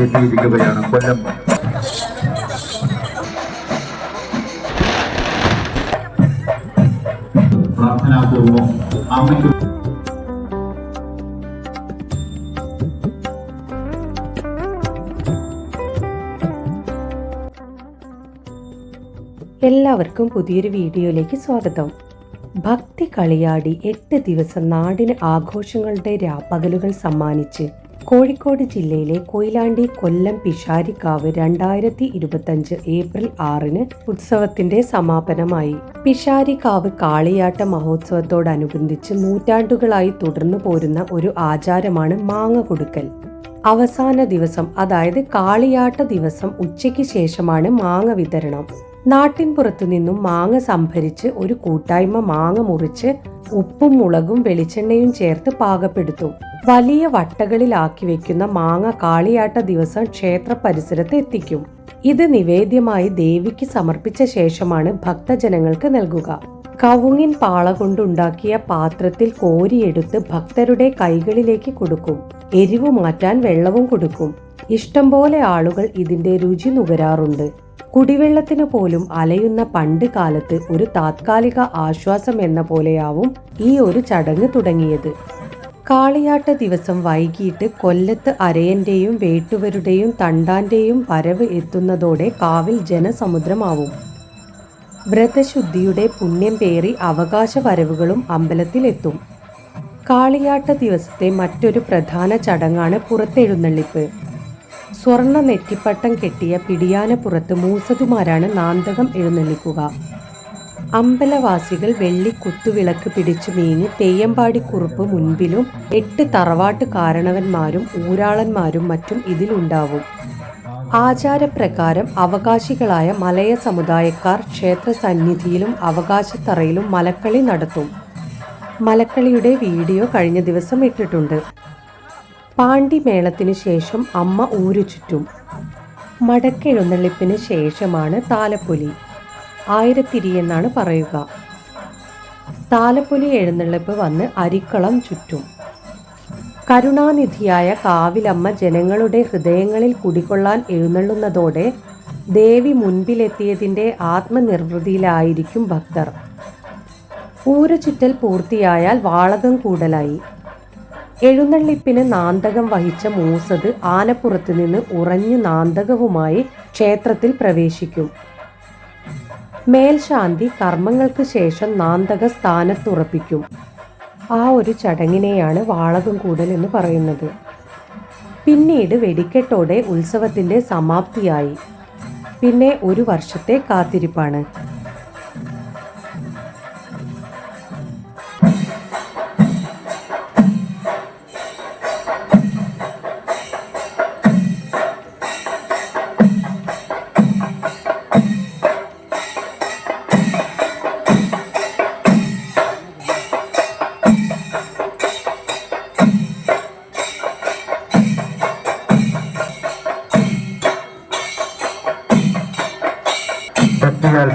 എത്തിയിരിക്കുകയാണ് കൊല്ലം. പ്രാർത്ഥനാപൂർവം അമ്മയ്ക്ക് എല്ലാവർക്കും പുതിയൊരു വീഡിയോയിലേക്ക് സ്വാഗതം. ഭക്തി കളിയാടി 8 ദിവസം നാടിന് ആഘോഷങ്ങളുടെ രാപ്പകലുകൾ സമ്മാനിച്ച് കോഴിക്കോട് ജില്ലയിലെ കൊയിലാണ്ടി കൊല്ലം പിഷാരിക്കാവ് 2025 ഏപ്രിൽ 6 ഉത്സവത്തിന്റെ സമാപനമായി. പിഷാരിക്കാവ് കാളിയാട്ട മഹോത്സവത്തോടനുബന്ധിച്ച് നൂറ്റാണ്ടുകളായി തുടർന്നു പോരുന്ന ഒരു ആചാരമാണ് മാങ്ങ കൊടുക്കൽ. അവസാന ദിവസം, അതായത് കാളിയാട്ട ദിവസം ഉച്ചയ്ക്ക് ശേഷമാണ് മാങ്ങ വിതരണം. നാട്ടിൻ പുറത്തു നിന്നും മാങ്ങ സംഭരിച്ച് ഒരു കൂട്ടായ്മ മാങ്ങ മുറിച്ച് ഉപ്പും മുളകും വെളിച്ചെണ്ണയും ചേർത്ത് പാകപ്പെടുത്തും. വലിയ വട്ടകളിലാക്കി വെക്കുന്ന മാങ്ങ കാളിയാട്ട ദിവസം ക്ഷേത്ര പരിസരത്ത് എത്തിക്കും. ഇത് നിവേദ്യമായി ദേവിക്ക് സമർപ്പിച്ച ശേഷമാണ് ഭക്തജനങ്ങൾക്ക് നൽകുക. കവുങ്ങിൻ പാള കൊണ്ടുണ്ടാക്കിയ പാത്രത്തിൽ കോരിയെടുത്ത് ഭക്തരുടെ കൈകളിലേക്ക് കൊടുക്കും. എരിവ് മാറ്റാൻ വെള്ളവും കൊടുക്കും. ഇഷ്ടംപോലെ ആളുകൾ ഇതിന്റെ രുചി നുകരാറുണ്ട്. കുടിവെള്ളത്തിന് പോലും അലയുന്ന പണ്ട് കാലത്ത് ഒരു താത്കാലിക ആശ്വാസം എന്ന പോലെയാവും ഈ ഒരു ചടങ്ങ് തുടങ്ങിയത്. കാളിയാട്ട ദിവസം വൈകിട്ട് കൊല്ലത്ത് അരയന്റെയും വേട്ടുവരുടെയും തണ്ടാന്റെയും വരവ് എത്തുന്നതോടെ കാവിൽ ജനസമുദ്രമാവും. വ്രതശുദ്ധിയുടെ പുണ്യം പേറി അവകാശ വരവുകളും അമ്പലത്തിലെത്തും. കാളിയാട്ട ദിവസത്തെ മറ്റൊരു പ്രധാന ചടങ്ങാണ് പുറത്തെഴുന്നള്ളിപ്പ്. സ്വർണ്ണ നെറ്റിപ്പട്ടം കെട്ടിയ പിടിയാനപ്പുറത്ത് മൂസതുമാരാണ് നാന്തകം എഴുന്നള്ളിക്കുക. അമ്പലവാസികൾ വെള്ളി കുത്തുവിളക്ക് പിടിച്ചു നീങ്ങി തെയ്യമ്പാടി കുറുപ്പ് മുൻപിലും 8 തറവാട്ട് കാരണവന്മാരും ഊരാളന്മാരും മറ്റും ഇതിലുണ്ടാവും. ആചാരപ്രകാരം അവകാശികളായ മലയ സമുദായക്കാർ ക്ഷേത്ര സന്നിധിയിലും അവകാശത്തറയിലും മലക്കളി നടത്തും. മലക്കളിയുടെ വീഡിയോ കഴിഞ്ഞ ദിവസം ഇട്ടിട്ടുണ്ട്. പാണ്ടിമേളത്തിന് ശേഷം അമ്മ ഊരു ചുറ്റും. മടക്കെഴുന്നള്ളിപ്പിന് ശേഷമാണ് താലപ്പൊലി. 1000 എന്നാണ് പറയുക. താലപ്പൊലി എഴുന്നള്ളിപ്പ് വന്ന് അരിക്കളം ചുറ്റും. കരുണാനിധിയായ കാവിലമ്മ ജനങ്ങളുടെ ഹൃദയങ്ങളിൽ കുടികൊള്ളാൻ എഴുന്നള്ളുന്നതോടെ ദേവി മുൻപിലെത്തിയതിൻ്റെ ആത്മനിർവൃതിയിലായിരിക്കും ഭക്തർ. ഊരു ചുറ്റൽ പൂർത്തിയായാൽ വാളകം കൂടലായി. എഴുന്നള്ളിപ്പിന് നാന്തകം വഹിച്ച മൂസത് ആനപ്പുറത്ത് നിന്ന് ഉറഞ്ഞു നാന്തകവുമായി ക്ഷേത്രത്തിൽ പ്രവേശിക്കും. മേൽശാന്തി കർമ്മങ്ങൾക്ക് ശേഷം നാന്തക സ്ഥാനത്തുറപ്പിക്കും. ആ ഒരു ചടങ്ങിനെയാണ് വാളകം കൂടൽ എന്ന് പറയുന്നത്. പിന്നീട് വെടിക്കെട്ടോടെ ഉത്സവത്തിന്റെ സമാപ്തിയായി. പിന്നെ ഒരു വർഷത്തെ കാത്തിരിപ്പാണ്.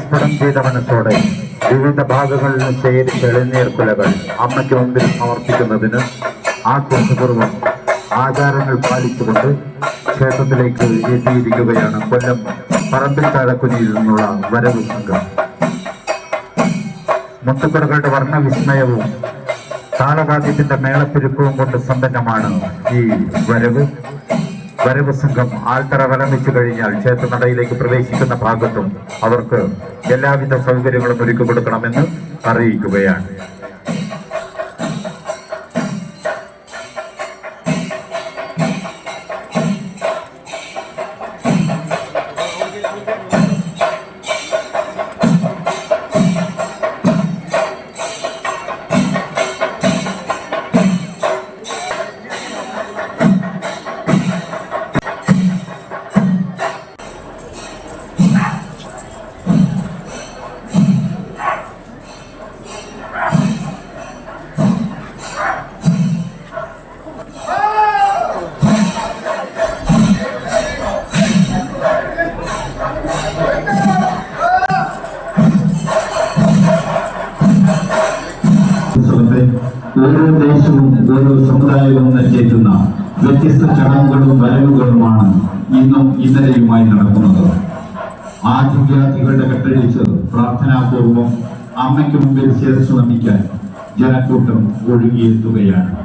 സ്ഫുടം ചെയ്ത മനസ്സോടെ വിവിധ ഭാഗങ്ങളിൽ നിന്ന് ശേഖരിച്ച ഇളനീർക്കുലകൾ അമ്മയ്ക്ക് മുമ്പിൽ സമർപ്പിക്കുന്നതിന് ആഘോഷപൂർവ്വം ആചാരങ്ങൾ പാലിച്ചുകൊണ്ട് ക്ഷേത്രത്തിലേക്ക് എത്തിയിരിക്കുകയാണ് കൊല്ലം പറമ്പിൽ താഴക്കുനിയിൽ നിന്നുള്ള വരവ് സംഘം. മുത്തുക്കുറകളുടെ വർണ്ണവിസ്മയവും താളവാദ്യത്തിന്റെ മേളപ്പെരുപ്പവും കൊണ്ട് സമ്പന്നമാണ് ഈ വരവ് സംഘം. ആൾത്തറ വലം വെച്ചു കഴിഞ്ഞാൽ ക്ഷേത്രനടയിലേക്ക് പ്രവേശിക്കുന്ന ഭാഗത്തും അവർക്ക് എല്ലാവിധ സൗകര്യങ്ങളും ഒരുക്കി കൊടുക്കണമെന്ന് അറിയിക്കുകയാണ്. ഓരോ ദേശവും ഓരോ സമുദായവും നിശ്ചയിക്കുന്ന വ്യത്യസ്ത ചടങ്ങുകളും വരവുകളുമാണ് ഇന്നും ഇന്നലെയുമായി നടക്കുന്നത്. ആദ്യജാതികളുടെ കെട്ടഴിച്ച് പ്രാർത്ഥനാപൂർവം അമ്മയ്ക്ക് മുമ്പിൽ ശിരസ്സ് നമിക്കാൻ ജനക്കൂട്ടം ഒഴുകിയെത്തുകയാണ്.